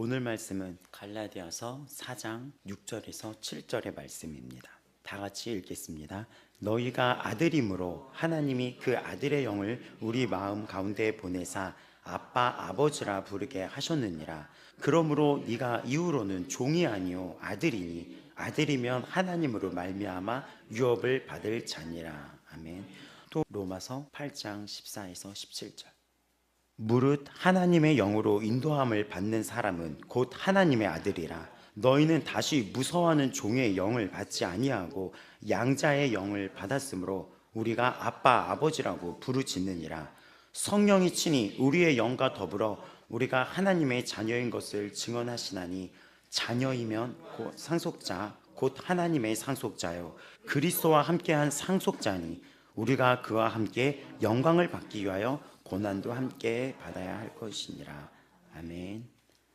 오늘 말씀은 갈라디아서 4장 6절에서 7절의 말씀입니다. 다 같이 읽겠습니다. 너희가 아들임으로 하나님이 그 아들의 영을 우리 마음 가운데 보내사 아빠 아버지라 부르게 하셨느니라. 그러므로 네가 이후로는 종이 아니요 아들이니 아들이면 하나님으로 말미암아 유업을 받을 자니라. 아멘. 또 로마서 8장 14에서 17절. 무릇 하나님의 영으로 인도함을 받는 사람은 곧 하나님의 아들이라. 너희는 다시 무서워하는 종의 영을 받지 아니하고 양자의 영을 받았으므로 우리가 아빠 아버지라고 부르짖느니라. 성령이 친히 우리의 영과 더불어 우리가 하나님의 자녀인 것을 증언하시나니 자녀이면 곧 상속자 곧 하나님의 상속자요 그리스도와 함께한 상속자니 우리가 그와 함께 영광을 받기 위하여 고난도 함께 받아야 할 것이니라. 아멘.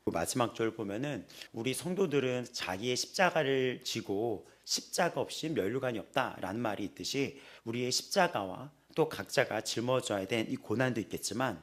마지막 절 보면은 우리 성도들은 자기의 십자가를 지고 십자가 없이 면류관이 없다라는 말이 있듯이 우리의 십자가와 또 각자가 짊어져야 된 이 고난도 있겠지만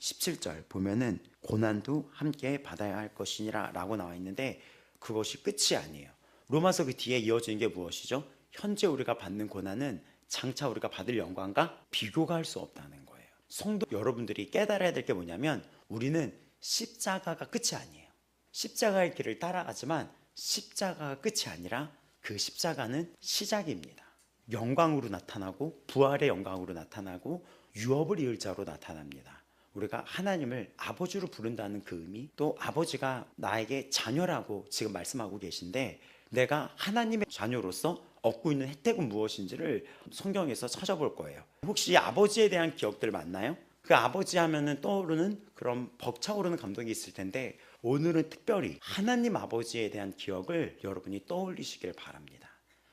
17절 보면은 고난도 함께 받아야 할 것이니라 라고 나와 있는데 그것이 끝이 아니에요. 로마서 그 뒤에 이어지는 게 무엇이죠? 현재 우리가 받는 고난은 장차 우리가 받을 영광과 비교가 할 수 없다는 거예요. 성도 여러분들이 깨달아야 될 게 뭐냐면 우리는 십자가가 끝이 아니에요. 십자가의 길을 따라가지만 십자가가 끝이 아니라 그 십자가는 시작입니다. 영광으로 나타나고 부활의 영광으로 나타나고 유업을 이을 자로 나타납니다. 우리가 하나님을 아버지로 부른다는 그 의미, 또 아버지가 나에게 자녀라고 지금 말씀하고 계신데 내가 하나님의 자녀로서 얻고 있는 혜택은 무엇인지를 성경에서 찾아볼 거예요. 혹시 아버지에 대한 기억들 맞나요? 그 아버지 하면은 떠오르는 그런 벅차오르는 감동이 있을 텐데 오늘은 특별히 하나님 아버지에 대한 기억을 여러분이 떠올리시길 바랍니다.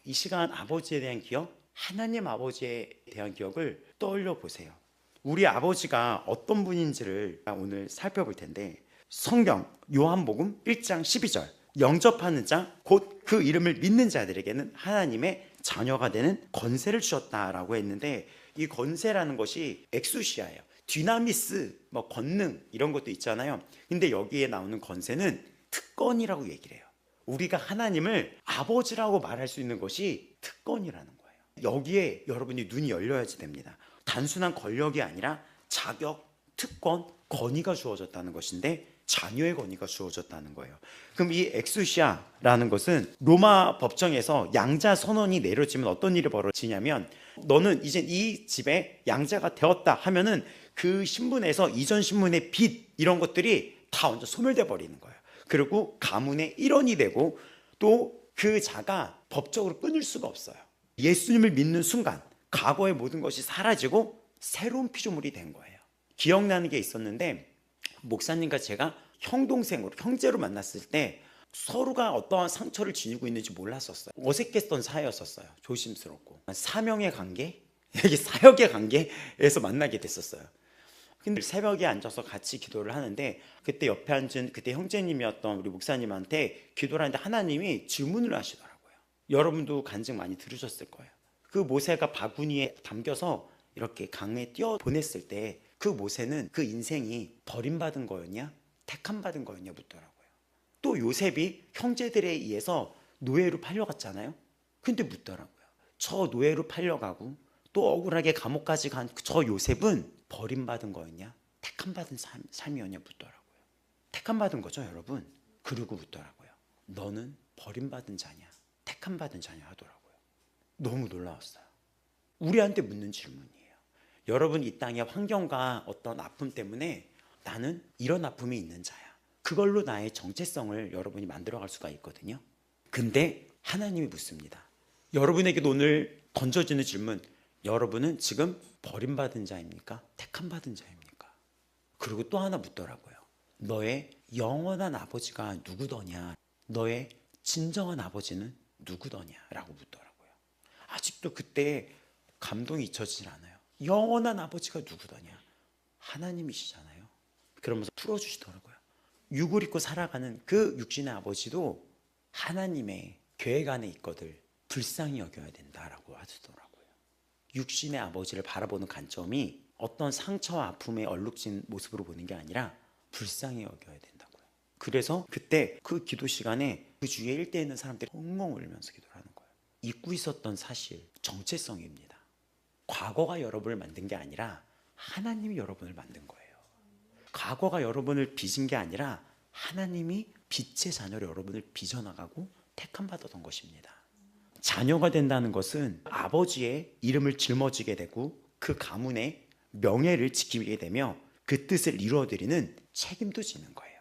이 시간 아버지에 대한 기억, 하나님 아버지에 대한 기억을 떠올려 보세요. 우리 아버지가 어떤 분인지를 오늘 살펴볼 텐데 성경 요한복음 1장 12절 영접하는 자 곧 그 이름을 믿는 자들에게는 하나님의 자녀가 되는 권세를 주셨다라고 했는데 이 권세라는 것이 엑수시아예요. 디나미스, 권능 이런 것도 있잖아요. 근데 여기에 나오는 권세는 특권이라고 얘기를 해요. 우리가 하나님을 아버지라고 말할 수 있는 것이 특권이라는 거예요. 여기에 여러분이 눈이 열려야지 됩니다. 단순한 권력이 아니라 자격, 특권, 권위가 주어졌다는 것인데 자녀의 권위가 주어졌다는 거예요. 그럼 이 엑수시아라는 것은 로마 법정에서 양자 선언이 내려지면 어떤 일이 벌어지냐면 너는 이제 이 집에 양자가 되었다 하면은 그 신분에서 이전 신분의 빚 이런 것들이 다 완전 소멸돼 버리는 거예요. 그리고 가문의 일원이 되고 또 그 자가 법적으로 끊을 수가 없어요. 예수님을 믿는 순간 과거의 모든 것이 사라지고 새로운 피조물이 된 거예요. 기억나는 게 있었는데 목사님과 제가 형동생으로 형제로 만났을 때 서로가 어떠한 상처를 지니고 있는지 몰랐었어요. 어색했던 사이였었어요. 조심스럽고 사명의 관계, 이게 사역의 관계에서 만나게 됐었어요. 근데 새벽에 앉아서 같이 기도를 하는데 그때 옆에 앉은 그때 형제님이었던 우리 목사님한테 기도를 하는데 하나님이 질문을 하시더라고요. 여러분도 간증 많이 들으셨을 거예요. 그 모세가 바구니에 담겨서 이렇게 강에 뛰어 보냈을 때 그 모세는 그 인생이 버림받은 거였냐 택함받은 거였냐 묻더라고요. 또 요셉이 형제들에 의해서 노예로 팔려갔잖아요. 근데 묻더라고요. 저 노예로 팔려가고 또 억울하게 감옥까지 간 저 요셉은 버림받은 거였냐 택함받은 삶이었냐 묻더라고요. 택함받은 거죠 여러분. 그리고 묻더라고요. 너는 버림받은 자냐 택함받은 자냐 하더라고요. 너무 놀라웠어요. 우리한테 묻는 질문이에요. 여러분 이 땅의 환경과 어떤 아픔 때문에 나는 이런 아픔이 있는 자야. 그걸로 나의 정체성을 여러분이 만들어갈 수가 있거든요. 근데 하나님이 묻습니다. 여러분에게도 오늘 던져지는 질문, 여러분은 지금 버림받은 자입니까? 택함받은 자입니까? 그리고 또 하나 묻더라고요. 너의 영원한 아버지가 누구더냐? 너의 진정한 아버지는 누구더냐? 라고 묻더라고요. 아직도 그때 감동이 잊혀지질 않아요. 영원한 아버지가 누구더냐? 하나님이시잖아요. 그러면서 풀어주시더라고요. 육을 입고 살아가는 그 육신의 아버지도 하나님의 계획 안에 있거든 불쌍히 여겨야 된다라고 하시더라고요. 육신의 아버지를 바라보는 관점이 어떤 상처와 아픔에 얼룩진 모습으로 보는 게 아니라 불쌍히 여겨야 된다고요. 그래서 그때 그 기도 시간에 그 주위에 일대에 있는 사람들이 엉엉 울면서 기도를 하는 거예요. 잊고 있었던 사실, 정체성입니다. 과거가 여러분을 만든 게 아니라 하나님이 여러분을 만든 거예요. 과거가 여러분을 빚은 게 아니라 하나님이 빛의 자녀로 여러분을 빚어나가고 택함받았던 것입니다. 자녀가 된다는 것은 아버지의 이름을 짊어지게 되고 그 가문의 명예를 지키게 되며 그 뜻을 이루어드리는 책임도 지는 거예요.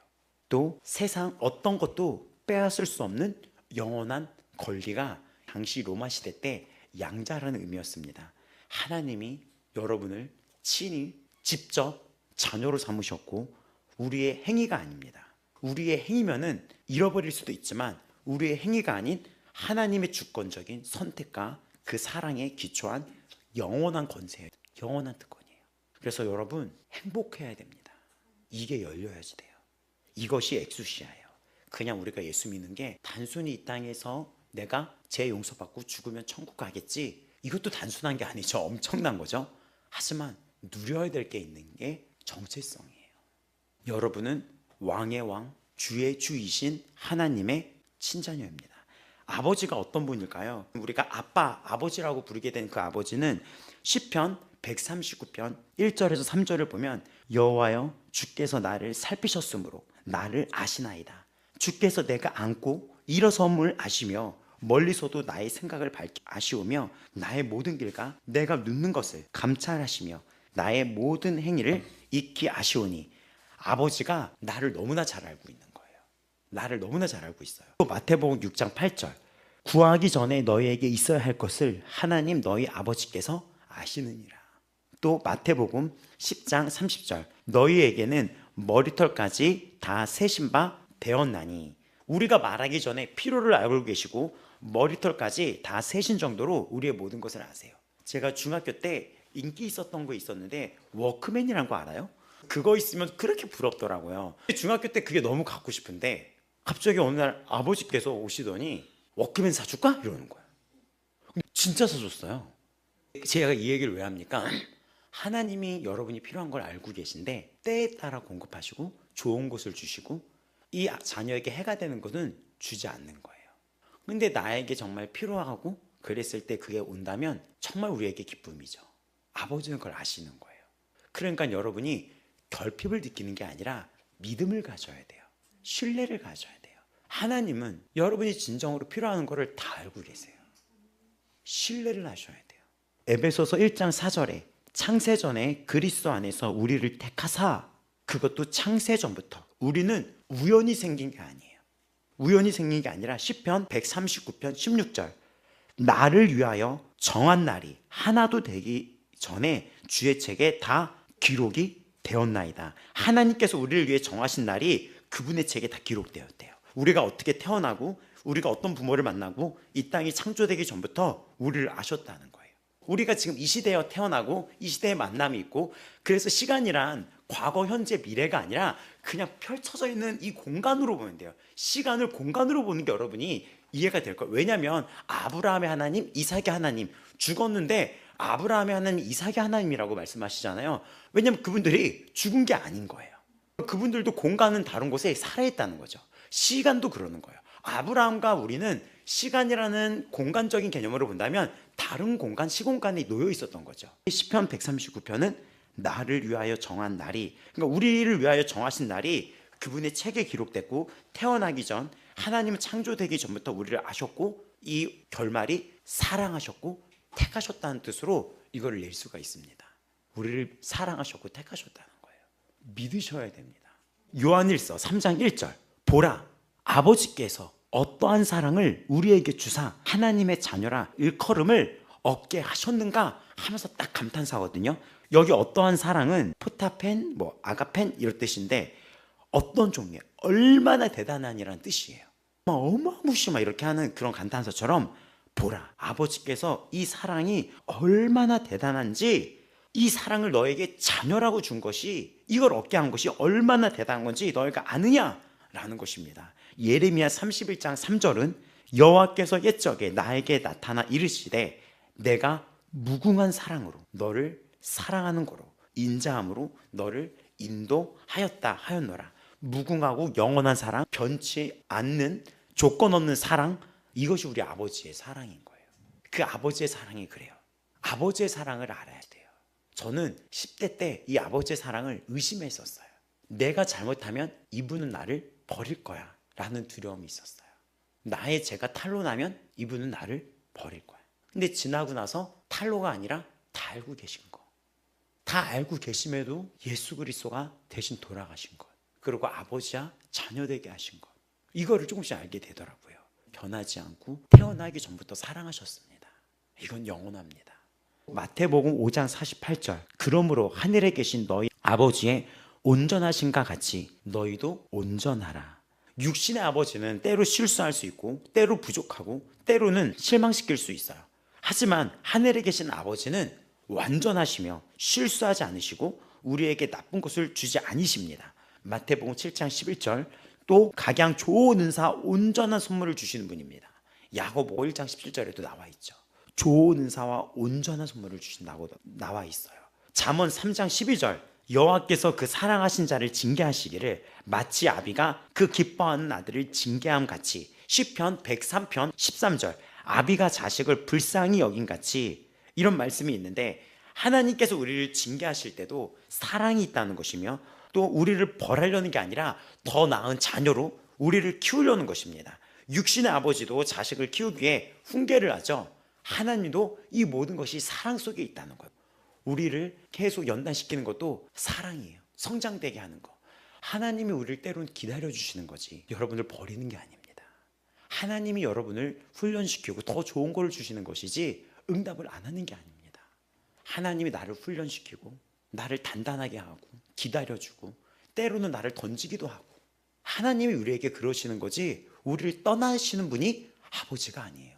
또 세상 어떤 것도 빼앗을 수 없는 영원한 권리가 당시 로마 시대 때 양자라는 의미였습니다. 하나님이 여러분을 친히 직접 자녀로 삼으셨고 우리의 행위가 아닙니다. 우리의 행위면은 잃어버릴 수도 있지만 우리의 행위가 아닌 하나님의 주권적인 선택과 그 사랑에 기초한 영원한 권세예요. 영원한 특권이에요. 그래서 여러분 행복해야 됩니다. 이게 열려야지 돼요. 이것이 엑수시아예요. 그냥 우리가 예수 믿는 게 단순히 이 땅에서 내가 죄 용서받고 죽으면 천국 가겠지, 이것도 단순한 게 아니죠. 엄청난 거죠. 하지만 누려야 될 게 있는 게 정체성이에요. 여러분은 왕의 왕, 주의 주이신 하나님의 친자녀입니다. 아버지가 어떤 분일까요? 우리가 아빠, 아버지라고 부르게 된 그 아버지는 시편 139편 1절에서 3절을 보면 여호와여 주께서 나를 살피셨으므로 나를 아시나이다. 주께서 내가 앉고 일어섬을 아시며 멀리서도 나의 생각을 밝히 아시오며 나의 모든 길과 내가 눕는 것을 감찰하시며 나의 모든 행위를 익히 아시오니. 아버지가 나를 너무나 잘 알고 있는 거예요. 나를 너무나 잘 알고 있어요. 또 마태복음 6장 8절 구하기 전에 너희에게 있어야 할 것을 하나님 너희 아버지께서 아시느니라. 또 마태복음 10장 30절 너희에게는 머리털까지 다 세신 바 되었나니. 우리가 말하기 전에 필요를 알고 계시고 머리털까지 다 세신 정도로 우리의 모든 것을 아세요. 제가 중학교 때 인기 있었던 거 있었는데 워크맨이란 거 알아요? 그거 있으면 그렇게 부럽더라고요. 중학교 때 그게 너무 갖고 싶은데 갑자기 어느 날 아버지께서 오시더니 워크맨 사줄까? 이러는 거예요. 진짜 사줬어요. 제가 이 얘기를 왜 합니까? 하나님이 여러분이 필요한 걸 알고 계신데 때에 따라 공급하시고 좋은 것을 주시고 이 자녀에게 해가 되는 것은 주지 않는 거예요. 근데 나에게 정말 필요하고 그랬을 때 그게 온다면 정말 우리에게 기쁨이죠. 아버지는 그걸 아시는 거예요. 그러니까 여러분이 결핍을 느끼는 게 아니라 믿음을 가져야 돼요. 신뢰를 가져야 돼요. 하나님은 여러분이 진정으로 필요한 것을 다 알고 계세요. 신뢰를 하셔야 돼요. 에베소서 1장 4절에 창세전에 그리스도 안에서 우리를 택하사, 그것도 창세전부터. 우리는 우연히 생긴 게 아니에요. 우연히 생긴 게 아니라 시편 139편 16절 나를 위하여 정한 날이 하나도 되기 전에 주의 책에 다 기록이 되었나이다. 하나님께서 우리를 위해 정하신 날이 그분의 책에 다 기록되었대요. 우리가 어떻게 태어나고 우리가 어떤 부모를 만나고 이 땅이 창조되기 전부터 우리를 아셨다는 거예요. 우리가 지금 이 시대에 태어나고 이 시대에 만남이 있고, 그래서 시간이란 과거, 현재, 미래가 아니라 그냥 펼쳐져 있는 이 공간으로 보면 돼요. 시간을 공간으로 보는 게 여러분이 이해가 될 거예요. 왜냐하면 아브라함의 하나님, 이삭의 하나님, 죽었는데 아브라함의 하나님, 이삭의 하나님이라고 말씀하시잖아요. 왜냐하면 그분들이 죽은 게 아닌 거예요. 그분들도 공간은 다른 곳에 살아있다는 거죠. 시간도 그러는 거예요. 아브라함과 우리는 시간이라는 공간적인 개념으로 본다면 다른 공간, 시공간에 놓여 있었던 거죠. 시편 139편은 나를 위하여 정한 날이, 그러니까 우리를 위하여 정하신 날이 그분의 책에 기록됐고, 태어나기 전 하나님은 창조되기 전부터 우리를 아셨고 이 결말이 사랑하셨고 택하셨다는 뜻으로 이걸 낼 수가 있습니다. 우리를 사랑하셨고 택하셨다는 거예요. 믿으셔야 됩니다. 요한일서 3장 1절 보라 아버지께서 어떠한 사랑을 우리에게 주사 하나님의 자녀라 일컬음을 얻게 하셨는가 하면서 딱 감탄사거든요. 여기 어떠한 사랑은 포타펜, 아가펜 이런 뜻인데 어떤 종류예요? 얼마나 대단한이라는 뜻이에요. 어마무시마 이렇게 하는 그런 감탄사처럼 보라 아버지께서 이 사랑이 얼마나 대단한지, 이 사랑을 너에게 자녀라고 준 것이, 이걸 얻게 한 것이 얼마나 대단한 건지 너희가 아느냐라는 것입니다. 예레미야 31장 3절은 여호와께서 옛적에 나에게 나타나 이르시되 내가 무궁한 사랑으로 너를 사랑하는 거로 인자함으로 너를 인도하였다 하였노라. 무궁하고 영원한 사랑, 변치 않는 조건 없는 사랑, 이것이 우리 아버지의 사랑인 거예요. 그 아버지의 사랑이 그래요. 아버지의 사랑을 알아야 돼요. 저는 10대 때 이 아버지의 사랑을 의심했었어요. 내가 잘못하면 이분은 나를 버릴 거야 라는 두려움이 있었어요. 나의 죄가 탄로 나면 이분은 나를 버릴 거야. 근데 지나고 나서 탄로가 아니라 다 알고 계신 거, 다 알고 계심에도 예수 그리스도가 대신 돌아가신 것, 그리고 아버지와 자녀 되게 하신 것, 이거를 조금씩 알게 되더라고요. 변하지 않고 태어나기 전부터 사랑하셨습니다. 이건 영원합니다. 마태복음 5장 48절, 그러므로 하늘에 계신 너희 아버지의 온전하심과 같이 너희도 온전하라. 육신의 아버지는 때로 실수할 수 있고 때로 부족하고 때로는 실망시킬 수 있어요. 하지만 하늘에 계신 아버지는 완전하시며 실수하지 않으시고 우리에게 나쁜 것을 주지 않으십니다. 마태복음 7장 11절, 또 각양 좋은 은사 온전한 선물을 주시는 분입니다. 야고보 1장 17절에도 나와 있죠. 좋은 은사와 온전한 선물을 주신다고 나와 있어요. 잠언 3장 12절, 여호와께서 그 사랑하신 자를 징계하시기를 마치 아비가 그 기뻐하는 아들을 징계함 같이. 시편 103편 13절, 아비가 자식을 불쌍히 여긴 같이. 이런 말씀이 있는데, 하나님께서 우리를 징계하실 때도 사랑이 있다는 것이며 또 우리를 벌하려는 게 아니라 더 나은 자녀로 우리를 키우려는 것입니다. 육신의 아버지도 자식을 키우기에 훈계를 하죠. 하나님도 이 모든 것이 사랑 속에 있다는 거예요. 우리를 계속 연단시키는 것도 사랑이에요. 성장되게 하는 거. 하나님이 우리를 때로는 기다려주시는 거지 여러분을 버리는 게 아닙니다. 하나님이 여러분을 훈련시키고 더 좋은 걸 주시는 것이지 응답을 안 하는 게 아닙니다. 하나님이 나를 훈련시키고 나를 단단하게 하고 기다려주고 때로는 나를 던지기도 하고, 하나님이 우리에게 그러시는 거지 우리를 떠나시는 분이 아버지가 아니에요.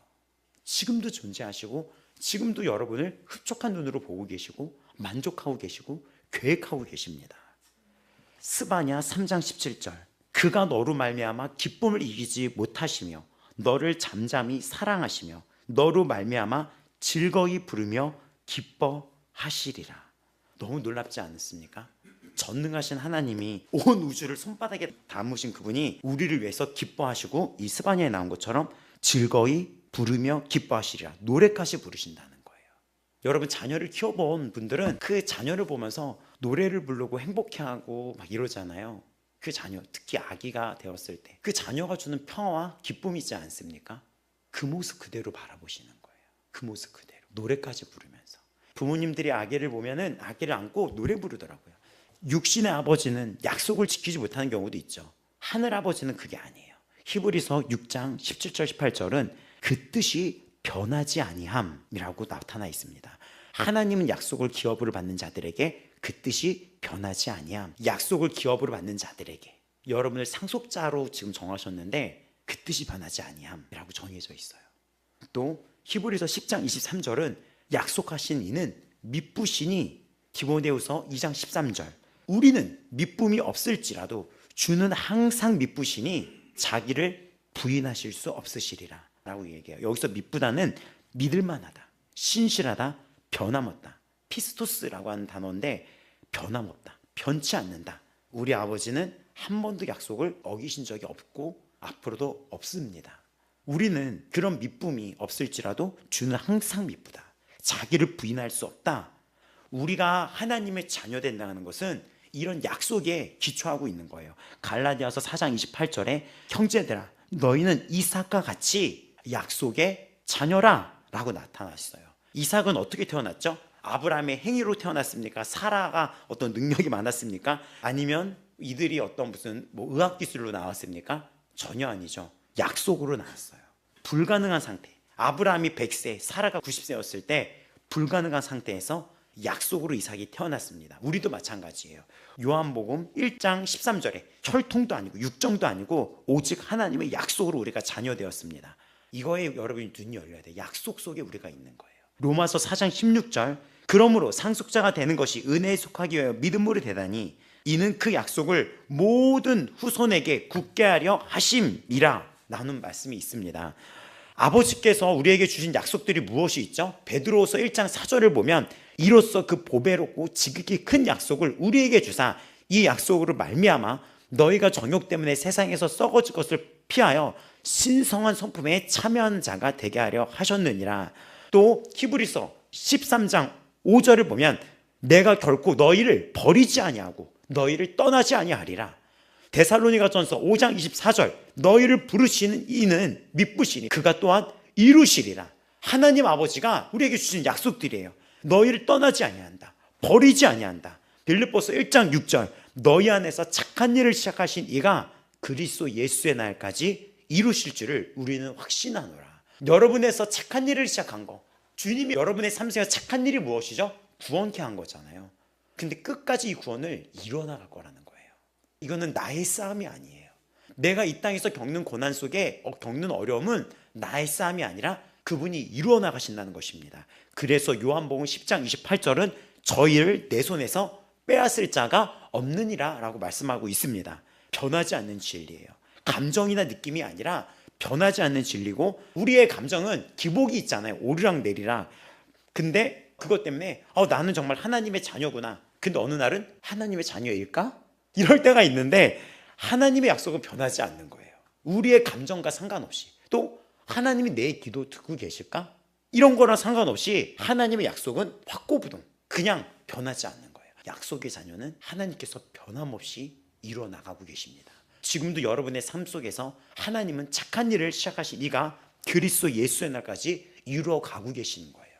지금도 존재하시고 지금도 여러분을 흡족한 눈으로 보고 계시고 만족하고 계시고 계획하고 계십니다. 스바냐 3장 17절, 그가 너로 말미암아 기쁨을 이기지 못하시며 너를 잠잠히 사랑하시며 너로 말미암아 즐거이 부르며 기뻐하시리라. 너무 놀랍지 않습니까? 전능하신 하나님이 온 우주를 손바닥에 담으신 그분이 우리를 위해서 기뻐하시고, 이 스바냐에 나온 것처럼 즐거이 부르며 기뻐하시리라, 노래까지 부르신다는 거예요. 여러분, 자녀를 키워본 분들은 그 자녀를 보면서 노래를 부르고 행복해하고 막 이러잖아요. 그 자녀, 특히 아기가 되었을 때 그 자녀가 주는 평화와 기쁨이 있지 않습니까? 그 모습 그대로 바라보시는 거예요. 그 모습 그대로 노래까지 부르면서. 부모님들이 아기를 보면은 아기를 안고 노래 부르더라고요. 육신의 아버지는 약속을 지키지 못하는 경우도 있죠. 하늘 아버지는 그게 아니에요. 히브리서 6장 17절 18절은 그 뜻이 변하지 아니함이라고 나타나 있습니다. 하나님은 약속을 기업으로 받는 자들에게 그 뜻이 변하지 아니함. 약속을 기업으로 받는 자들에게, 여러분을 상속자로 지금 정하셨는데 그 뜻이 변하지 아니함이라고 정해져 있어요. 또 히브리서 10장 23절은 약속하신 이는 미쁘시니, 디모데후서 2장 13절, 우리는 미쁨이 없을지라도 주는 항상 미쁘시니 자기를 부인하실 수 없으시리라 라고 얘기해요. 여기서 미쁘다는 믿을만하다, 신실하다, 변함없다, 피스토스라고 하는 단어인데 변함없다, 변치 않는다. 우리 아버지는 한 번도 약속을 어기신 적이 없고 앞으로도 없습니다. 우리는 그런 미쁨이 없을지라도 주는 항상 미쁘다, 자기를 부인할 수 없다. 우리가 하나님의 자녀 된다는 것은 이런 약속에 기초하고 있는 거예요. 갈라디아서 4장 28절에 형제들아 너희는 이삭과 같이 약속의 자녀라 라고 나타났어요. 이삭은 어떻게 태어났죠? 아브라함의 행위로 태어났습니까? 사라가 어떤 능력이 많았습니까? 아니면 이들이 어떤 무슨 의학기술로 나왔습니까? 전혀 아니죠. 약속으로 나왔어요. 불가능한 상태, 아브라함이 100세, 사라가 90세였을 때 불가능한 상태에서 약속으로 이삭이 태어났습니다. 우리도 마찬가지예요. 요한복음 1장 13절에 혈통도 아니고 육정도 아니고 오직 하나님의 약속으로 우리가 자녀 되었습니다. 이거에 여러분이 눈이 열려야 돼요. 약속 속에 우리가 있는 거예요. 로마서 4장 16절, 그러므로 상속자가 되는 것이 은혜에 속하기 위하여 믿음으로 되다니 이는 그 약속을 모든 후손에게 굳게 하려 하심이라 라는 말씀이 있습니다. 아버지께서 우리에게 주신 약속들이 무엇이 있죠? 베드로후서 1장 4절을 보면 이로써 그 보배롭고 지극히 큰 약속을 우리에게 주사 이 약속으로 말미암아 너희가 정욕 때문에 세상에서 썩어질 것을 피하여 신성한 성품에 참여하는 자가 되게 하려 하셨느니라. 또 히브리서 13장 5절을 보면 내가 결코 너희를 버리지 아니하고 너희를 떠나지 아니하리라. 데살로니가전서 5장 24절 너희를 부르시는 이는 미쁘시니 그가 또한 이루시리라. 하나님 아버지가 우리에게 주신 약속들이에요. 너희를 떠나지 아니한다, 버리지 아니한다. 빌립보서 1장 6절 너희 안에서 착한 일을 시작하신 이가 그리스도 예수의 날까지 이루실 줄을 우리는 확신하노라. 여러분에서 착한 일을 시작한 거, 주님이 여러분의 삶 속에 착한 일이 무엇이죠? 구원케 한 거잖아요. 근데 끝까지 이 구원을 이뤄나갈 거라는 거예요. 이거는 나의 싸움이 아니에요. 내가 이 땅에서 겪는 고난 속에 겪는 어려움은 나의 싸움이 아니라 그분이 이루어 나가신다는 것입니다. 그래서 요한복음 10장 28절은 저희를 내 손에서 빼앗을 자가 없느니라 라고 말씀하고 있습니다. 변하지 않는 진리예요. 감정이나 느낌이 아니라 변하지 않는 진리고, 우리의 감정은 기복이 있잖아요. 오르락 내리락. 근데 그것 때문에 나는 정말 하나님의 자녀구나. 근데 어느 날은 하나님의 자녀일까? 이럴 때가 있는데 하나님의 약속은 변하지 않는 거예요. 우리의 감정과 상관없이. 또 하나님이 내 기도 듣고 계실까? 이런 거랑 상관없이 하나님의 약속은 확고부동 그냥 변하지 않는 거예요. 약속의 자녀는 하나님께서 변함없이 이루어 나가고 계십니다. 지금도 여러분의 삶 속에서 하나님은 착한 일을 시작하신 이가 그리스도 예수의 날까지 이루어 가고 계시는 거예요.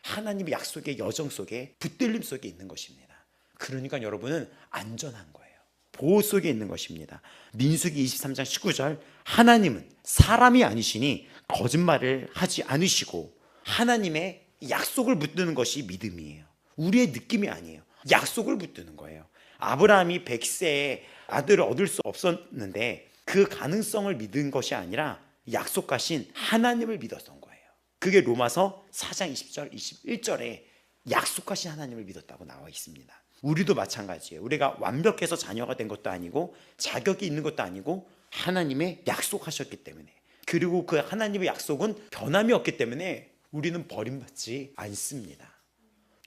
하나님의 약속의 여정 속에, 붙들림 속에 있는 것입니다. 그러니까 여러분은 안전한 거예요. 보호 속에 있는 것입니다. 민수기 23장 19절 하나님은 사람이 아니시니 거짓말을 하지 않으시고, 하나님의 약속을 붙드는 것이 믿음이에요. 우리의 느낌이 아니에요. 약속을 붙드는 거예요. 아브라함이 100세에 아들을 얻을 수 없었는데 그 가능성을 믿은 것이 아니라 약속하신 하나님을 믿었던 거예요. 그게 로마서 4장 20절 21절에 약속하신 하나님을 믿었다고 나와 있습니다. 우리도 마찬가지예요. 우리가 완벽해서 자녀가 된 것도 아니고 자격이 있는 것도 아니고 하나님의 약속하셨기 때문에, 그리고 그 하나님의 약속은 변함이 없기 때문에 우리는 버림받지 않습니다.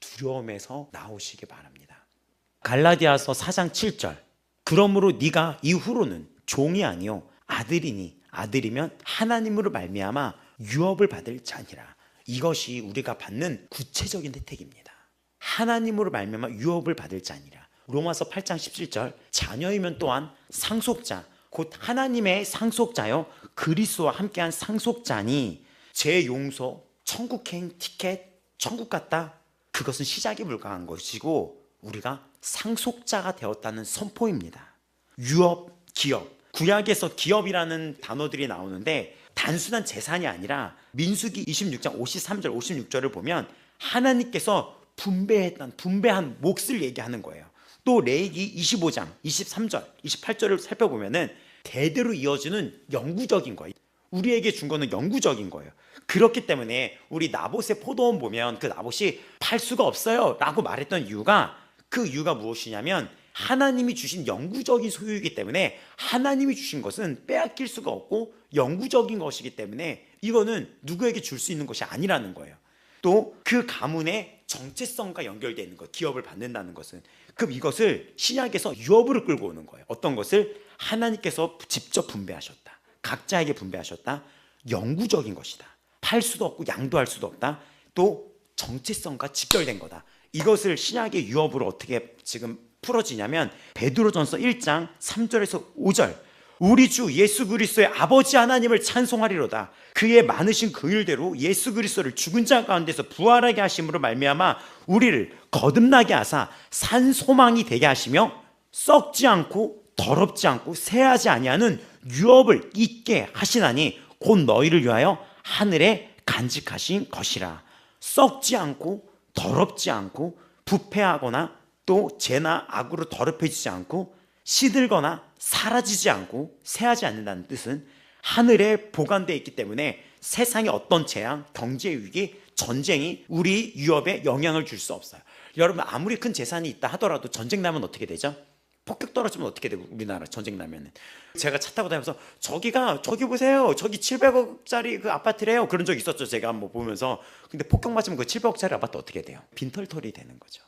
두려움에서 나오시기 바랍니다. 갈라디아서 4장 7절 그러므로 네가 이후로는 종이 아니요 아들이니 아들이면 하나님으로 말미암아 유업을 받을 자니라. 이것이 우리가 받는 구체적인 혜택입니다. 하나님으로 말미암아 유업을 받을 자니라. 로마서 8장 17절 자녀이면 또한 상속자 곧 하나님의 상속자요 그리스도와 함께한 상속자니 제 용서, 천국행 티켓, 천국 갔다, 그것은 시작이 불가한 것이고 우리가 상속자가 되었다는 선포입니다. 유업, 기업, 구약에서 기업이라는 단어들이 나오는데 단순한 재산이 아니라 민수기 26장 53절 56절을 보면 하나님께서 분배한 몫을 얘기하는 거예요. 또 레위기 25장 23절 28절을 살펴보면 대대로 이어지는 영구적인 거예요. 우리에게 준 거는 영구적인 거예요. 그렇기 때문에 우리 나봇의 포도원 보면 그 나봇이 팔 수가 없어요 라고 말했던 이유가, 그 이유가 무엇이냐면 하나님이 주신 영구적인 소유이기 때문에, 하나님이 주신 것은 빼앗길 수가 없고 영구적인 것이기 때문에 이거는 누구에게 줄 수 있는 것이 아니라는 거예요. 또 그 가문의 정체성과 연결되어 있는 것, 기업을 받는다는 것은, 그럼 이것을 신약에서 유업으로 끌고 오는 거예요. 어떤 것을 하나님께서 직접 분배하셨다, 각자에게 분배하셨다, 영구적인 것이다, 팔 수도 없고 양도할 수도 없다, 또 정체성과 직결된 거다. 이것을 신약의 유업으로 어떻게 지금 풀어지냐면 베드로전서 1장 3절에서 5절 우리 주 예수 그리스도의 아버지 하나님을 찬송하리로다. 그의 많으신 그 일대로 예수 그리스도를 죽은 자 가운데서 부활하게 하심으로 말미암아 우리를 거듭나게 하사 산 소망이 되게 하시며 썩지 않고 더럽지 않고 새하지 아니하는 유업을 잊게 하시나니 곧 너희를 위하여 하늘에 간직하신 것이라. 썩지 않고 더럽지 않고 부패하거나 또 죄나 악으로 더럽혀지지 않고 시들거나 사라지지 않고 새하지 않는다는 뜻은 하늘에 보관되어 있기 때문에 세상의 어떤 재앙, 경제 위기, 전쟁이 우리 유업에 영향을 줄 수 없어요. 여러분 아무리 큰 재산이 있다 하더라도 전쟁 나면 어떻게 되죠? 폭격 떨어지면 어떻게 되고, 우리나라 전쟁 나면은 제가 차 타고 다니면서 저기 보세요, 저기 700억짜리 그 아파트래요, 그런 적 있었죠. 제가 한번 보면서. 근데 폭격 맞으면 그 700억짜리 아파트 어떻게 돼요? 빈털털이 되는 거죠.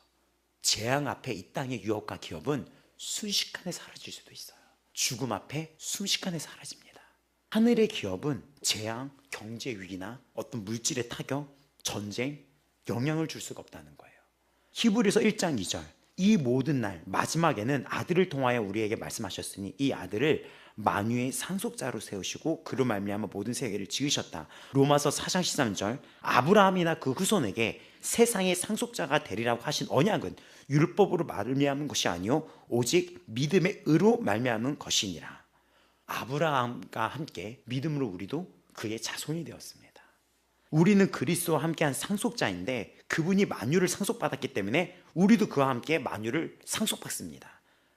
재앙 앞에 이 땅의 유업과 기업은 순식간에 사라질 수도 있어요. 죽음 앞에 순식간에 사라집니다. 하늘의 기업은 재앙, 경제 위기나 어떤 물질의 타격, 전쟁, 영향을 줄 수가 없다는 거예요. 히브리서 1장 2절, 이 모든 날 마지막에는 아들을 통하여 우리에게 말씀하셨으니 이 아들을 만유의 상속자로 세우시고 그로 말미암아 모든 세계를 지으셨다. 로마서 4장 13절, 아브라함이나 그 후손에게 세상의 상속자가 되리라고 하신 언약은 율법으로 말미암은 것이 아니요 오직 믿음의 의로 말미암은 것이니라. 아브라함과 함께 믿음으로 우리도 그의 자손이 되었습니다. 우리는 그리스도와 함께한 상속자인데 그분이 만유를 상속받았기 때문에 우리도 그와 함께 만유를 상속받습니다.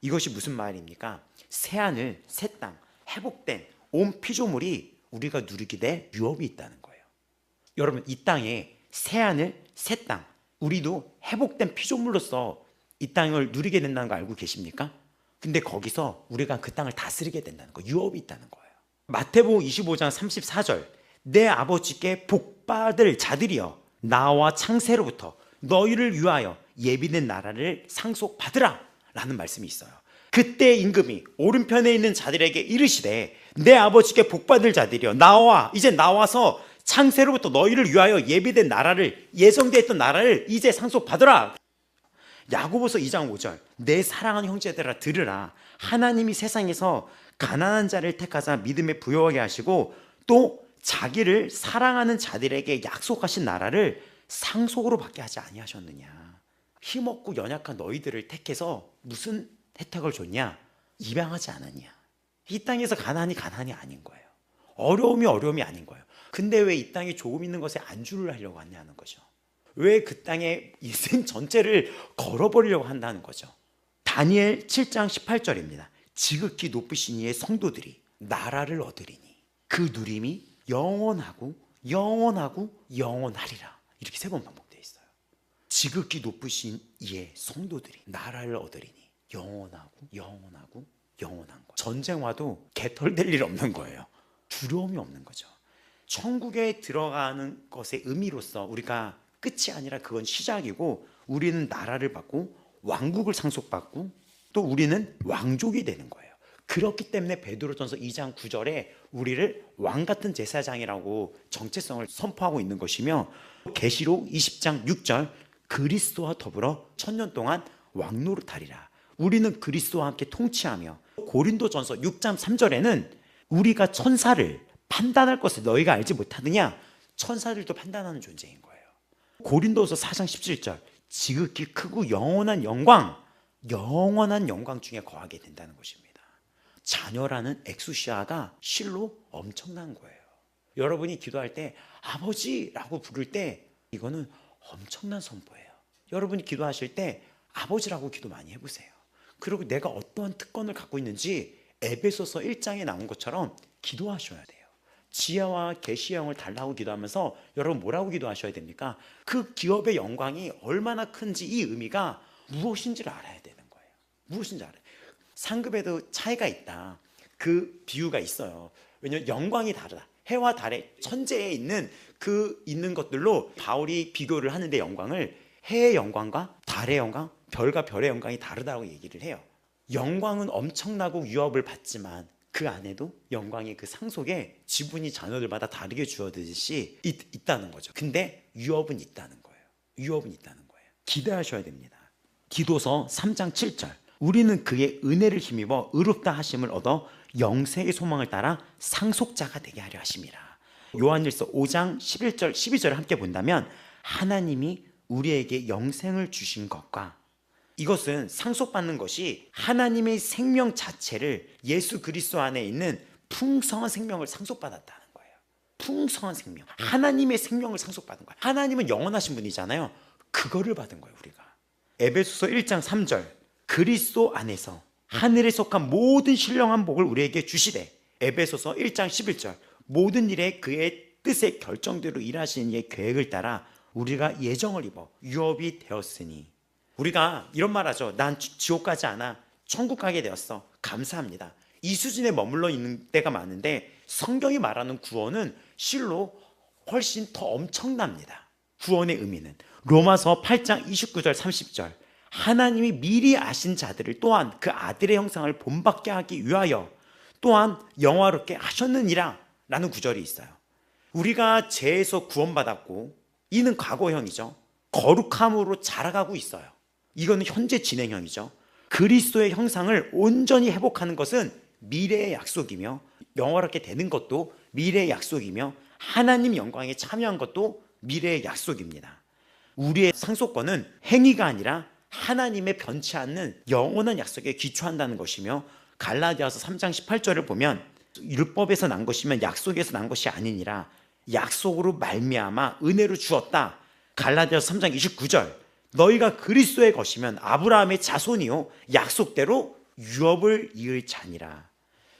이것이 무슨 말입니까? 새하늘, 새 땅, 회복된 온 피조물이 우리가 누리게 될 유업이 있다는 거예요. 여러분, 이 땅에 새하늘, 새 땅, 우리도 회복된 피조물로서 이 땅을 누리게 된다는 거 알고 계십니까? 근데 거기서 우리가 그 땅을 다스리게 된다는 거, 유업이 있다는 거예요. 마태복음 25장 34절, 내 아버지께 복받을 자들이여 나와 창세로부터 너희를 위하여 예비된 나라를 상속받으라 라는 말씀이 있어요. 그때 임금이 오른편에 있는 자들에게 이르시되 내 아버지께 복받을 자들이여 나와 이제 나와서 창세로부터 너희를 위하여 예비된 나라를 예정되어 있던 나라를 이제 상속받으라. 야고보서 2장 5절, 내 사랑하는 형제들아 들으라. 하나님이 세상에서 가난한 자를 택하사 믿음에 부여하게 하시고 또 자기를 사랑하는 자들에게 약속하신 나라를 상속으로 받게 하지 아니하셨느냐. 힘없고 연약한 너희들을 택해서 무슨 혜택을 줬냐? 입양하지 않았냐. 이 땅에서 가난이 아닌 거예요. 어려움이 아닌 거예요. 근데 왜 이 땅에 조금 있는 것에 안주를 하려고 하냐는 거죠. 왜 그 땅에 인생 전체를 걸어버리려고 한다는 거죠. 다니엘 7장 18절입니다. 지극히 높으신 이의 성도들이 나라를 얻으리니 그 누림이 영원하고 영원하리라. 이렇게 3번 반복되어 있어요. 지극히 높으신 이의 성도들이 나라를 얻으리니 영원한 거. 전쟁 와도 개털될 일 없는 거예요. 두려움이 없는 거죠. 천국에 들어가는 것의 의미로서 우리가 끝이 아니라 그건 시작이고 우리는 나라를 받고 왕국을 상속받고 또 우리는 왕족이 되는 거예요. 그렇기 때문에 베드로전서 2장 9절에 우리를 왕같은 제사장이라고 정체성을 선포하고 있는 것이며 계시록 20장 6절 그리스도와 더불어 1000년 동안 왕노릇하리라. 우리는 그리스도와 함께 통치하며 고린도전서 6장 3절에는 우리가 천사를 판단할 것을 너희가 알지 못하느냐. 천사들도 판단하는 존재인 거예요. 고린도서 4장 17절 지극히 크고 영원한 영광 중에 거하게 된다는 것입니다. 자녀라는 엑수시아가 실로 엄청난 거예요. 여러분이 기도할 때 아버지라고 부를 때 이거는 엄청난 선포예요. 여러분이 기도하실 때 아버지라고 기도 많이 해보세요. 그리고 내가 어떠한 특권을 갖고 있는지 에베소서 1장에 나온 것처럼 기도하셔야 돼요. 지혜와 계시의 영을 달라고 기도하면서 여러분 뭐라고 기도하셔야 됩니까? 그 기업의 영광이 얼마나 큰지 이 의미가 무엇인지를 알아야 되는 거예요. 무엇인지 알아요. 상급에도 차이가 있다. 그 비유가 있어요. 왜냐하면 영광이 다르다. 해와 달의 천재에 있는 것들로 바울이 비교를 하는데 영광을 해의 영광과 달의 영광, 별과 별의 영광이 다르다고 얘기를 해요. 영광은 엄청나고 위협을 받지만 그 안에도 영광의 그 상속에 지분이 자녀들마다 다르게 주어지듯이 있다는 거죠. 근데 위협은 있다는 거예요. 기대하셔야 됩니다. 기도서 3장 7절 우리는 그의 은혜를 힘입어 의롭다 하심을 얻어 영생의 소망을 따라 상속자가 되게 하려 하심이라. 요한일서 5장 11절 12절을 함께 본다면 하나님이 우리에게 영생을 주신 것과 이것은 상속받는 것이 하나님의 생명 자체를 예수 그리스도 안에 있는 풍성한 생명을 상속받았다는 거예요. 풍성한 생명, 하나님의 생명을 상속받은 거예요. 하나님은 영원하신 분이잖아요. 그거를 받은 거예요. 우리가 에베소서 1장 3절 그리스도 안에서 하늘에 속한 모든 신령한 복을 우리에게 주시되 에베소서 1장 11절 모든 일에 그의 뜻의 결정대로 일하시는 이의 계획을 따라 우리가 예정을 입어 유업이 되었으니. 우리가 이런 말 하죠. 난 지옥 가지 않아. 천국 가게 되었어. 감사합니다. 이 수준에 머물러 있는 때가 많은데 성경이 말하는 구원은 실로 훨씬 더 엄청납니다. 구원의 의미는 로마서 8장 29절 30절 하나님이 미리 아신 자들을 또한 그 아들의 형상을 본받게 하기 위하여 또한 영화롭게 하셨느니라 라는 구절이 있어요. 우리가 죄에서 구원받았고 이는 과거형이죠. 거룩함으로 자라가고 있어요. 이거는 현재 진행형이죠. 그리스도의 형상을 온전히 회복하는 것은 미래의 약속이며 영화롭게 되는 것도 미래의 약속이며 하나님 영광에 참여한 것도 미래의 약속입니다. 우리의 상속권은 행위가 아니라 하나님의 변치 않는 영원한 약속에 기초한다는 것이며 갈라디아서 3장 18절을 보면 율법에서 난 것이면 약속에서 난 것이 아니니라 약속으로 말미암아 은혜로 주었다. 갈라디아서 3장 29절 너희가 그리스도의 것이면 아브라함의 자손이요 약속대로 유업을 이을 자니라.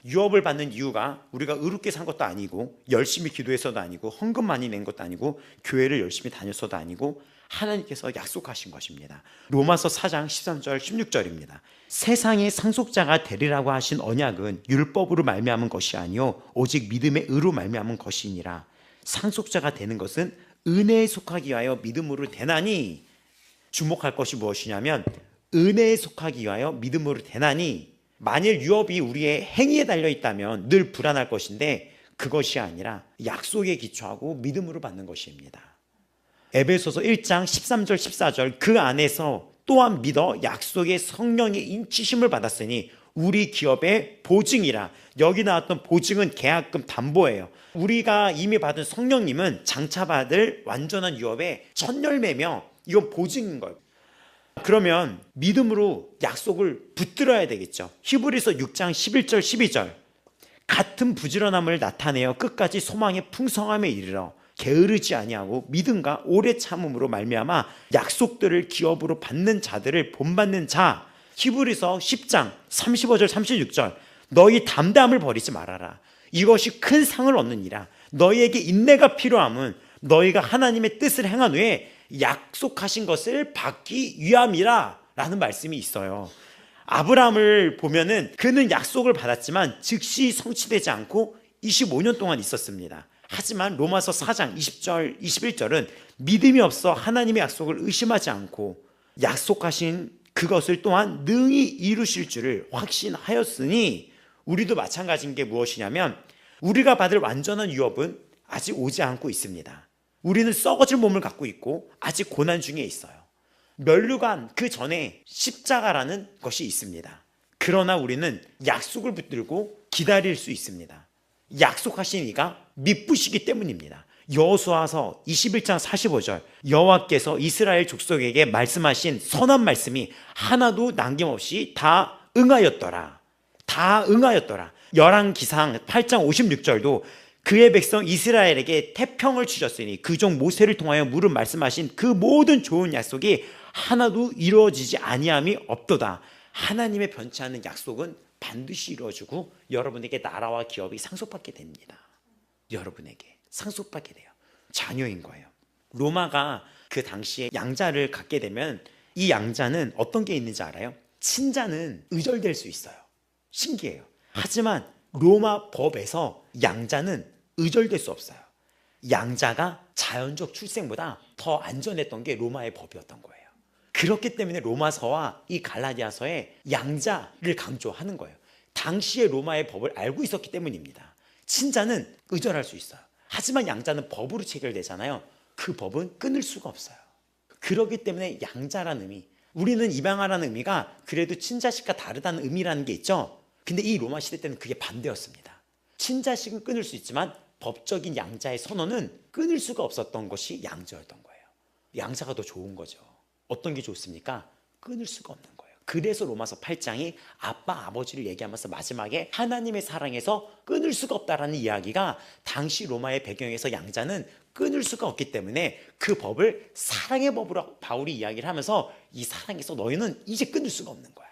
유업을 받는 이유가 우리가 의롭게 산 것도 아니고 열심히 기도해서도 아니고 헌금 많이 낸 것도 아니고 교회를 열심히 다녔어도 아니고 하나님께서 약속하신 것입니다. 로마서 4장 13절 16절입니다. 세상의 상속자가 되리라고 하신 언약은 율법으로 말미암은 것이 아니요 오직 믿음의 의로 말미암은 것이니라. 상속자가 되는 것은 은혜에 속하기 위하여 믿음으로 되나니, 주목할 것이 무엇이냐면 은혜에 속하기 위하여 믿음으로 되나니, 만일 유업이 우리의 행위에 달려 있다면 늘 불안할 것인데 그것이 아니라 약속에 기초하고 믿음으로 받는 것입니다. 에베소서 1장 13절 14절 그 안에서 또한 믿어 약속의 성령의 인치심을 받았으니 우리 기업의 보증이라. 여기 나왔던 보증은 계약금 담보예요. 우리가 이미 받은 성령님은 장차받을 완전한 유업의 첫 열매며 이건 보증인 거예요. 그러면 믿음으로 약속을 붙들어야 되겠죠. 히브리서 6장 11절 12절 같은 부지런함을 나타내어 끝까지 소망의 풍성함에 이르러 게으르지 아니하고 믿음과 오래 참음으로 말미암아 약속들을 기업으로 받는 자들을 본받는 자. 히브리서 10장 35절 36절 너희 담대함을 버리지 말아라. 이것이 큰 상을 얻느니라. 너희에게 인내가 필요함은 너희가 하나님의 뜻을 행한 후에 약속하신 것을 받기 위함이라 라는 말씀이 있어요. 아브라함을 보면은 그는 약속을 받았지만 즉시 성취되지 않고 25년 동안 있었습니다. 하지만 로마서 4장 20절 21절은 믿음이 없어 하나님의 약속을 의심하지 않고 약속하신 그것을 또한 능히 이루실 줄을 확신하였으니, 우리도 마찬가지인 게 무엇이냐면 우리가 받을 완전한 유업은 아직 오지 않고 있습니다. 우리는 썩어질 몸을 갖고 있고 아직 고난 중에 있어요. 면류관 그 전에 십자가라는 것이 있습니다. 그러나 우리는 약속을 붙들고 기다릴 수 있습니다. 약속하신 이가 미쁘시기 때문입니다. 여호수아서 21장 45절 여호와께서 이스라엘 족속에게 말씀하신 선한 말씀이 하나도 남김없이 다 응하였더라. 다 응하였더라. 열왕기상 8장 56절도 그의 백성 이스라엘에게 태평을 주셨으니 그 종 모세를 통하여 물은 말씀하신 그 모든 좋은 약속이 하나도 이루어지지 아니함이 없도다. 하나님의 변치 않는 약속은 반드시 이루어지고 여러분에게 나라와 기업이 상속받게 됩니다. 여러분에게 상속받게 돼요. 자녀인 거예요. 로마가 그 당시에 양자를 갖게 되면 이 양자는 어떤 게 있는지 알아요? 친자는 의절될 수 있어요. 신기해요. 하지만 로마 법에서 양자는 의절될 수 없어요. 양자가 자연적 출생보다 더 안전했던 게 로마의 법이었던 거예요. 그렇기 때문에 로마서와 이 갈라디아서에 양자를 강조하는 거예요. 당시의 로마의 법을 알고 있었기 때문입니다. 친자는 의절할 수 있어요. 하지만 양자는 법으로 체결되잖아요. 그 법은 끊을 수가 없어요. 그렇기 때문에 양자라는 의미, 우리는 입양하라는 의미가 그래도 친자식과 다르다는 의미라는 게 있죠. 근데 이 로마 시대 때는 그게 반대였습니다. 친자식은 끊을 수 있지만 법적인 양자의 선언은 끊을 수가 없었던 것이 양자였던 거예요. 양자가 더 좋은 거죠. 어떤 게 좋습니까? 끊을 수가 없는 거예요. 그래서 로마서 8장이 아빠 아버지를 얘기하면서 마지막에 하나님의 사랑에서 끊을 수가 없다라는 이야기가 당시 로마의 배경에서 양자는 끊을 수가 없기 때문에 그 법을 사랑의 법으로 바울이 이야기를 하면서 이 사랑에서 너희는 이제 끊을 수가 없는 거야.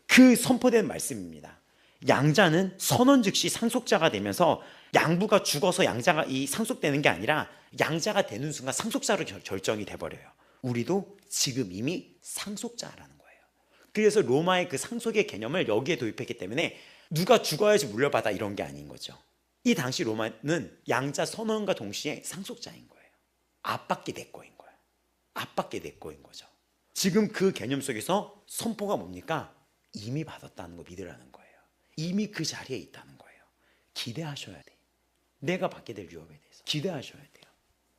그 선포된 말씀입니다. 양자는 선언 즉시 상속자가 되면서 양부가 죽어서 양자가 이 상속되는 게 아니라 양자가 되는 순간 상속자로 결정이 돼버려요. 우리도 지금 이미 상속자라는 거예요. 그래서 로마의 그 상속의 개념을 여기에 도입했기 때문에 누가 죽어야지 물려받아 이런 게 아닌 거죠. 이 당시 로마는 양자 선언과 동시에 상속자인 거예요. 앞받게 내 거인 거예요. 앞받게 내 거인 거죠. 지금 그 개념 속에서 선포가 뭡니까? 이미 받았다는 거 믿으라는 거예요. 이미 그 자리에 있다는 거예요. 기대하셔야 돼. 내가 받게 될 유업에 대해서 기대하셔야 돼요.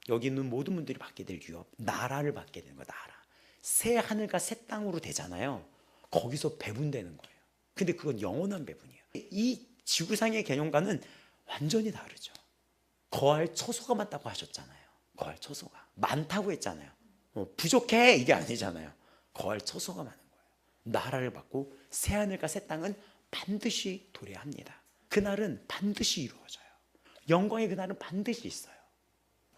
여기 있는 모든 분들이 받게 될 유업, 나라를 받게 되는 거예요. 나라. 새 하늘과 새 땅으로 되잖아요. 거기서 배분되는 거예요. 근데 그건 영원한 배분이에요. 이 지구상의 개념과는 완전히 다르죠. 거할 처소가 많다고 하셨잖아요. 거할 처소가 많다고 했잖아요. 부족해 이게 아니잖아요. 거할 처소가 많은 거예요. 나라를 받고 새 하늘과 새 땅은 반드시 도래합니다. 그날은 반드시 이루어져요. 영광의 그날은 반드시 있어요.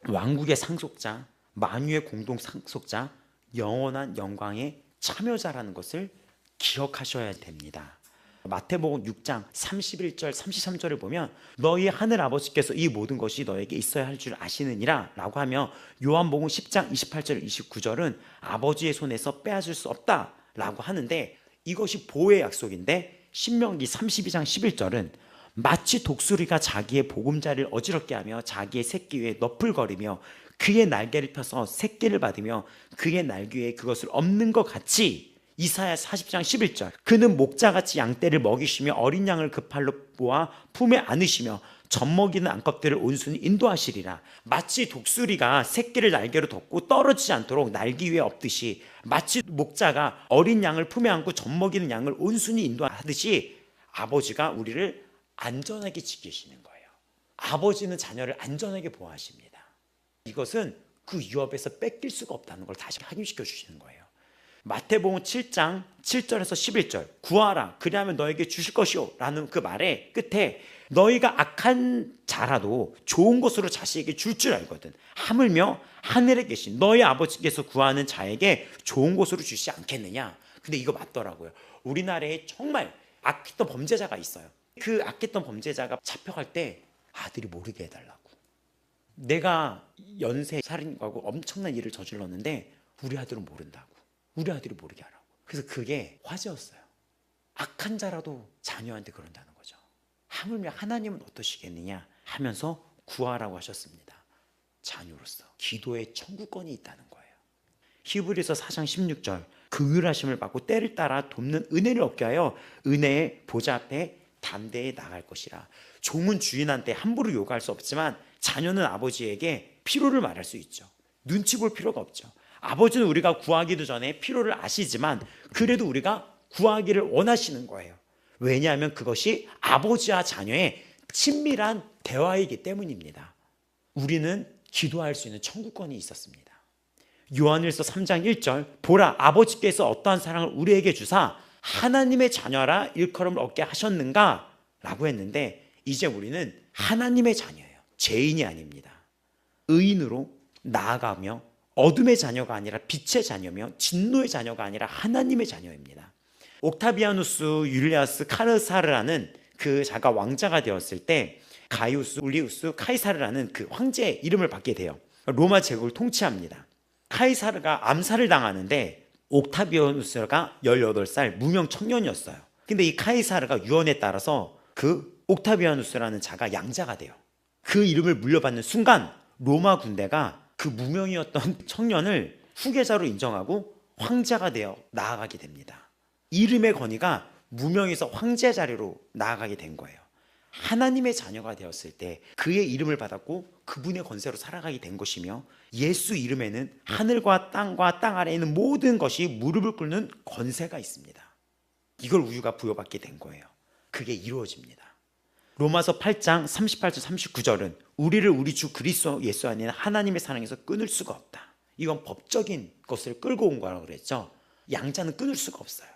왕국의 상속자, 만유의 공동 상속자, 영원한 영광의 참여자라는 것을 기억하셔야 됩니다. 마태복음 6장 31절 33절을 보면 너희 하늘 아버지께서 이 모든 것이 너에게 있어야 할 줄 아시느니라 라고 하며, 요한복음 10장 28절 29절은 아버지의 손에서 빼앗을 수 없다 라고 하는데, 이것이 보호의 약속인데, 신명기 32장 11절은 마치 독수리가 자기의 보금자리를 어지럽게 하며 자기의 새끼 위에 너풀거리며 그의 날개를 펴서 새끼를 받으며 그의 날개 위에 그것을 엎는 것 같이, 이사야 40장 11절 그는 목자같이 양떼를 먹이시며 어린 양을 그 팔로 모아 품에 안으시며 젖먹이는 암컷들을 온순히 인도하시리라. 마치 독수리가 새끼를 날개로 덮고 떨어지지 않도록 날개 위에 엎듯이, 마치 목자가 어린 양을 품에 안고 젖먹이는 양을 온순히 인도하듯이 아버지가 우리를 안전하게 지키시는 거예요. 아버지는 자녀를 안전하게 보호하십니다. 이것은 그 유업에서 뺏길 수가 없다는 걸 다시 확인시켜 주시는 거예요. 마태복음 7장 7절에서 11절 구하라 그리하면 너에게 주실 것이요 라는 그 말의 끝에, 너희가 악한 자라도 좋은 것으로 자식에게 줄 줄 알거든 하물며 하늘에 계신 너희 아버지께서 구하는 자에게 좋은 것으로 주시지 않겠느냐. 근데 이거 맞더라고요. 우리나라에 정말 악했던 범죄자가 있어요. 그 악했던 범죄자가 잡혀갈 때 아들이 모르게 해달라고. 내가 연쇄 살인하고 엄청난 일을 저질렀는데 우리 아들은 모른다고. 우리 아들이 모르게 하라고. 그래서 그게 화제였어요. 악한 자라도 자녀한테 그런다는 거죠. 하물며 하나님은 어떠시겠느냐 하면서 구하라고 하셨습니다. 자녀로서 기도에 청구권이 있다는 거예요. 히브리서 4장 16절 그 의하심을 받고 때를 따라 돕는 은혜를 얻게 하여 은혜의 보좌 앞에 담대히 나갈 것이라. 종은 주인한테 함부로 요구할 수 없지만 자녀는 아버지에게 필요를 말할 수 있죠. 눈치 볼 필요가 없죠. 아버지는 우리가 구하기도 전에 필요를 아시지만 그래도 우리가 구하기를 원하시는 거예요. 왜냐하면 그것이 아버지와 자녀의 친밀한 대화이기 때문입니다. 우리는 기도할 수 있는 청구권이 있었습니다. 요한일서 3장 1절 보라 아버지께서 어떠한 사랑을 우리에게 주사 하나님의 자녀라 일컬음을 얻게 하셨는가 라고 했는데, 이제 우리는 하나님의 자녀예요. 죄인이 아닙니다. 의인으로 나아가며 어둠의 자녀가 아니라 빛의 자녀며 진노의 자녀가 아니라 하나님의 자녀입니다. 옥타비아누스 율리아스 카르사르라는 그 자가 왕자가 되었을 때 가이우스 울리우스 카이사르라는 그 황제의 이름을 받게 돼요. 로마 제국을 통치합니다. 카이사르가 암살을 당하는데 옥타비아누스가 18살 무명 청년이었어요. 근데 이 카이사르가 유언에 따라서 그 옥타비아누스라는 자가 양자가 돼요. 그 이름을 물려받는 순간 로마 군대가 그 무명이었던 청년을 후계자로 인정하고 황제가 되어 나아가게 됩니다. 이름의 권위가 무명에서 황제 자리로 나아가게 된 거예요. 하나님의 자녀가 되었을 때 그의 이름을 받았고 그분의 권세로 살아가게 된 것이며, 예수 이름에는 하늘과 땅과 땅 아래에 있는 모든 것이 무릎을 꿇는 권세가 있습니다. 이걸 우리가 부여받게 된 거예요. 그게 이루어집니다. 로마서 8장 38절 39절은 우리를 우리 주 그리스도 예수 안에는 하나님의 사랑에서 끊을 수가 없다. 이건 법적인 것을 끌고 온 거라고 그랬죠. 양자는 끊을 수가 없어요.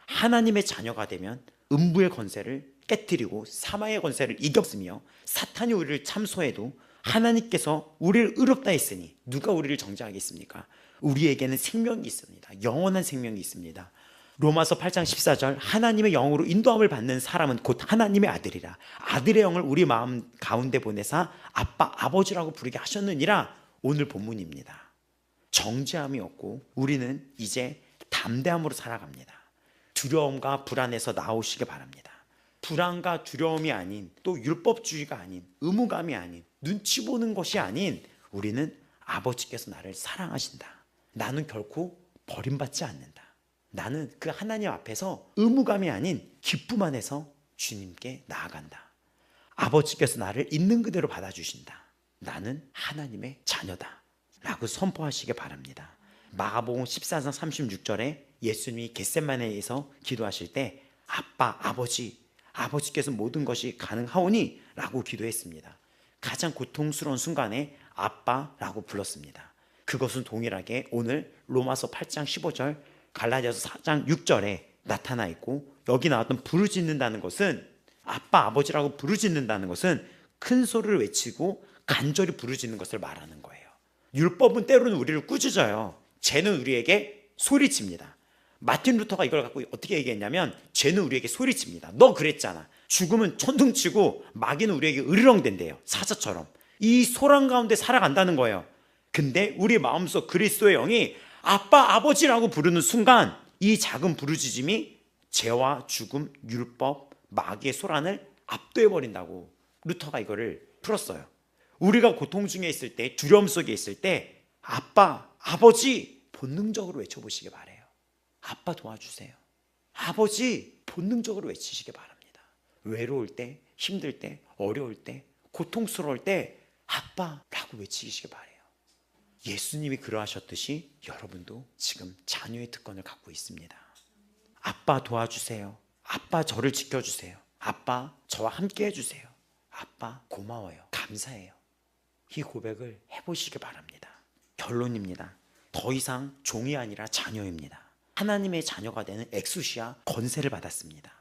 하나님의 자녀가 되면 음부의 권세를 깨뜨리고 사망의 권세를 이겼으며, 사탄이 우리를 참소해도 하나님께서 우리를 의롭다 했으니 누가 우리를 정죄하겠습니까? 우리에게는 생명이 있습니다. 영원한 생명이 있습니다. 로마서 8장 14절 하나님의 영으로 인도함을 받는 사람은 곧 하나님의 아들이라. 아들의 영을 우리 마음 가운데 보내사 아빠 아버지라고 부르게 하셨느니라. 오늘 본문입니다. 정죄함이 없고 우리는 이제 담대함으로 살아갑니다. 두려움과 불안에서 나오시기 바랍니다. 불안과 두려움이 아닌, 또 율법주의가 아닌, 의무감이 아닌, 눈치 보는 것이 아닌, 우리는 아버지께서 나를 사랑하신다. 나는 결코 버림받지 않는다. 나는 그 하나님 앞에서 의무감이 아닌 기쁨 안에서 주님께 나아간다. 아버지께서 나를 있는 그대로 받아주신다. 나는 하나님의 자녀다 라고 선포하시기 바랍니다. 마가복음 14장 36절에 예수님이 겟세마네에서 기도하실 때 아빠, 아버지께서 모든 것이 가능하오니 라고 기도했습니다. 가장 고통스러운 순간에 아빠라고 불렀습니다. 그것은 동일하게 오늘 로마서 8장 15절, 갈라디아서 4장 6절에 나타나 있고, 여기 나왔던 부르짖는다는 것은, 아빠, 아버지라고 부르짖는다는 것은 큰 소리를 외치고 간절히 부르짖는 것을 말하는 거예요. 율법은 때로는 우리를 꾸짖어요. 죄는 우리에게 소리칩니다. 마틴 루터가 이걸 갖고 어떻게 얘기했냐면, 죄는 우리에게 소리칩니다. 너 그랬잖아. 죽으면 천둥치고 마귀는 우리에게 으르렁댄대요. 사자처럼. 이 소란 가운데 살아간다는 거예요. 근데 우리 마음속 그리스도의 영이 아빠, 아버지라고 부르는 순간 이 작은 부르짖음이 죄와 죽음, 율법, 마귀의 소란을 압도해버린다고 루터가 이거를 풀었어요. 우리가 고통 중에 있을 때, 두려움 속에 있을 때 아빠, 아버지 본능적으로 외쳐보시기 바래요. 아빠 도와주세요. 아버지 본능적으로 외치시기 바랍니다. 외로울 때, 힘들 때, 어려울 때, 고통스러울 때 아빠라고 외치시기 바래요. 예수님이 그러하셨듯이 여러분도 지금 자녀의 특권을 갖고 있습니다. 아빠 도와주세요. 아빠 저를 지켜주세요. 아빠 저와 함께 해주세요. 아빠 고마워요. 감사해요. 이 고백을 해보시기 바랍니다. 결론입니다. 더 이상 종이 아니라 자녀입니다. 하나님의 자녀가 되는 엑수시아 권세를 받았습니다.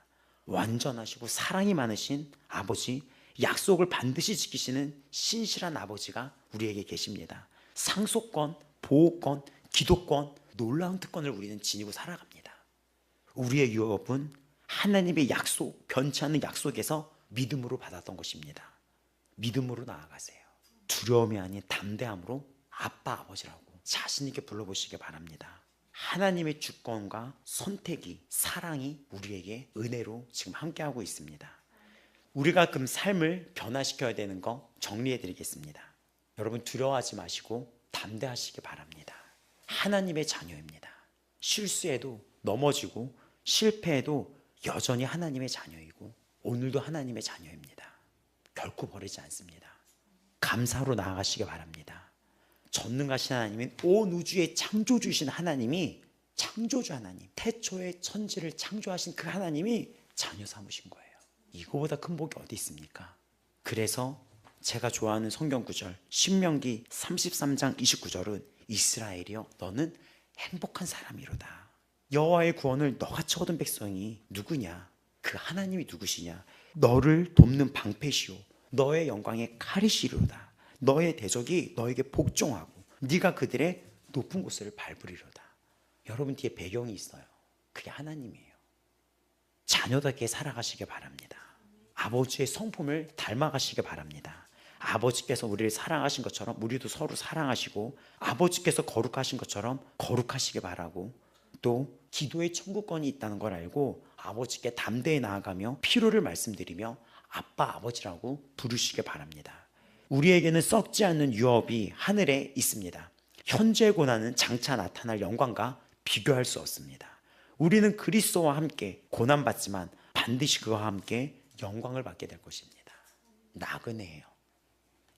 완전하시고 사랑이 많으신 아버지, 약속을 반드시 지키시는 신실한 아버지가 우리에게 계십니다. 상속권, 보호권, 기도권, 놀라운 특권을 우리는 지니고 살아갑니다. 우리의 유업은 하나님의 약속, 변치 않는 약속에서 믿음으로 받았던 것입니다. 믿음으로 나아가세요. 두려움이 아닌 담대함으로 아빠, 아버지라고 자신 있게 불러보시기 바랍니다. 하나님의 주권과 선택이, 사랑이 우리에게 은혜로 지금 함께하고 있습니다. 우리가 그럼 삶을 변화시켜야 되는 거 정리해 드리겠습니다. 여러분 두려워하지 마시고 담대하시기 바랍니다. 하나님의 자녀입니다. 실수해도 넘어지고 실패해도 여전히 하나님의 자녀이고 오늘도 하나님의 자녀입니다. 결코 버리지 않습니다. 감사로 나아가시기 바랍니다. 전능하신 하나님은 온 우주의 창조주이신 하나님이, 창조주 하나님, 태초에 천지를 창조하신 그 하나님이 자녀 삼으신 거예요. 이거보다 큰 복이 어디 있습니까? 그래서 제가 좋아하는 성경 구절 신명기 33장 29절은 이스라엘이여 너는 행복한 사람이로다. 여호와의 구원을 너같이 얻은 백성이 누구냐? 그 하나님이 누구시냐? 너를 돕는 방패시오 너의 영광의 칼이시로다. 너의 대적이 너에게 복종하고 네가 그들의 높은 곳을 밟으리로다. 여러분 뒤에 배경이 있어요. 그게 하나님이에요. 자녀답게 살아가시기 바랍니다. 아버지의 성품을 닮아가시기 바랍니다. 아버지께서 우리를 사랑하신 것처럼 우리도 서로 사랑하시고, 아버지께서 거룩하신 것처럼 거룩하시기 바라고, 또 기도의 천국권이 있다는 걸 알고 아버지께 담대히 나아가며 필요를 말씀드리며 아빠, 아버지라고 부르시기 바랍니다. 우리에게는 썩지 않는 유업이 하늘에 있습니다. 현재의 고난은 장차 나타날 영광과 비교할 수 없습니다. 우리는 그리스도와 함께 고난받지만 반드시 그와 함께 영광을 받게 될 것입니다. 나그네예요.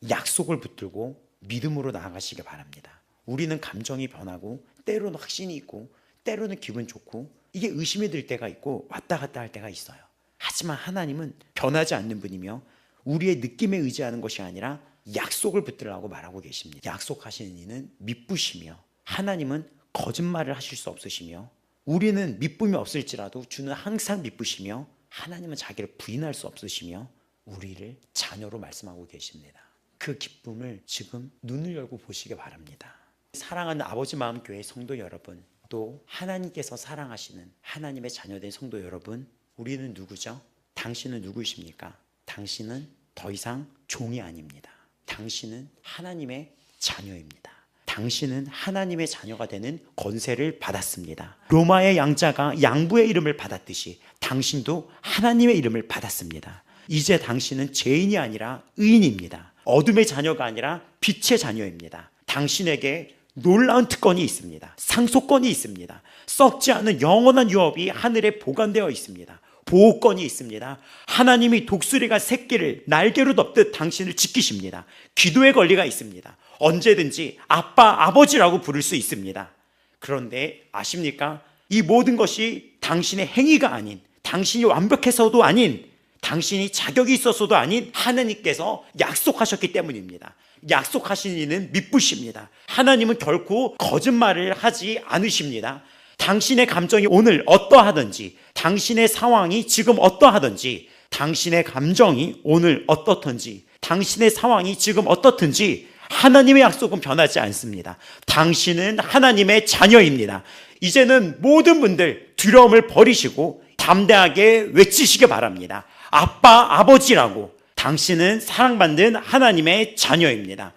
약속을 붙들고 믿음으로 나아가시기 바랍니다. 우리는 감정이 변하고 때로는 확신이 있고 때로는 기분 좋고 이게 의심이 들 때가 있고 왔다 갔다 할 때가 있어요. 하지만 하나님은 변하지 않는 분이며 우리의 느낌에 의지하는 것이 아니라 약속을 붙들라고 말하고 계십니다. 약속하시는 이는 미쁘시며 하나님은 거짓말을 하실 수 없으시며, 우리는 미쁨이 없을지라도 주는 항상 미쁘시며 하나님은 자기를 부인할 수 없으시며 우리를 자녀로 말씀하고 계십니다. 그 기쁨을 지금 눈을 열고 보시기 바랍니다. 사랑하는 아버지 마음교회 성도 여러분, 또 하나님께서 사랑하시는 하나님의 자녀된 성도 여러분, 우리는 누구죠? 당신은 누구십니까? 당신은 더 이상 종이 아닙니다. 당신은 하나님의 자녀입니다. 당신은 하나님의 자녀가 되는 권세를 받았습니다. 로마의 양자가 양부의 이름을 받았듯이 당신도 하나님의 이름을 받았습니다. 이제 당신은 죄인이 아니라 의인입니다. 어둠의 자녀가 아니라 빛의 자녀입니다. 당신에게 놀라운 특권이 있습니다. 상속권이 있습니다. 썩지 않은 영원한 유업이 하늘에 보관되어 있습니다. 보호권이 있습니다. 하나님이 독수리가 새끼를 날개로 덮듯 당신을 지키십니다. 기도의 권리가 있습니다. 언제든지 아빠, 아버지라고 부를 수 있습니다. 그런데 아십니까? 이 모든 것이 당신의 행위가 아닌, 당신이 완벽해서도 아닌, 당신이 자격이 있어서도 아닌 하나님께서 약속하셨기 때문입니다. 약속하신 이는 믿으십니다. 하나님은 결코 거짓말을 하지 않으십니다. 당신의 감정이 오늘 어떠하든지, 당신의 상황이 지금 어떠하든지, 당신의 감정이 오늘 어떻든지, 당신의 상황이 지금 어떻든지 하나님의 약속은 변하지 않습니다. 당신은 하나님의 자녀입니다. 이제는 모든 분들 두려움을 버리시고 담대하게 외치시기 바랍니다. 아빠, 아버지라고. 당신은 사랑받는 하나님의 자녀입니다.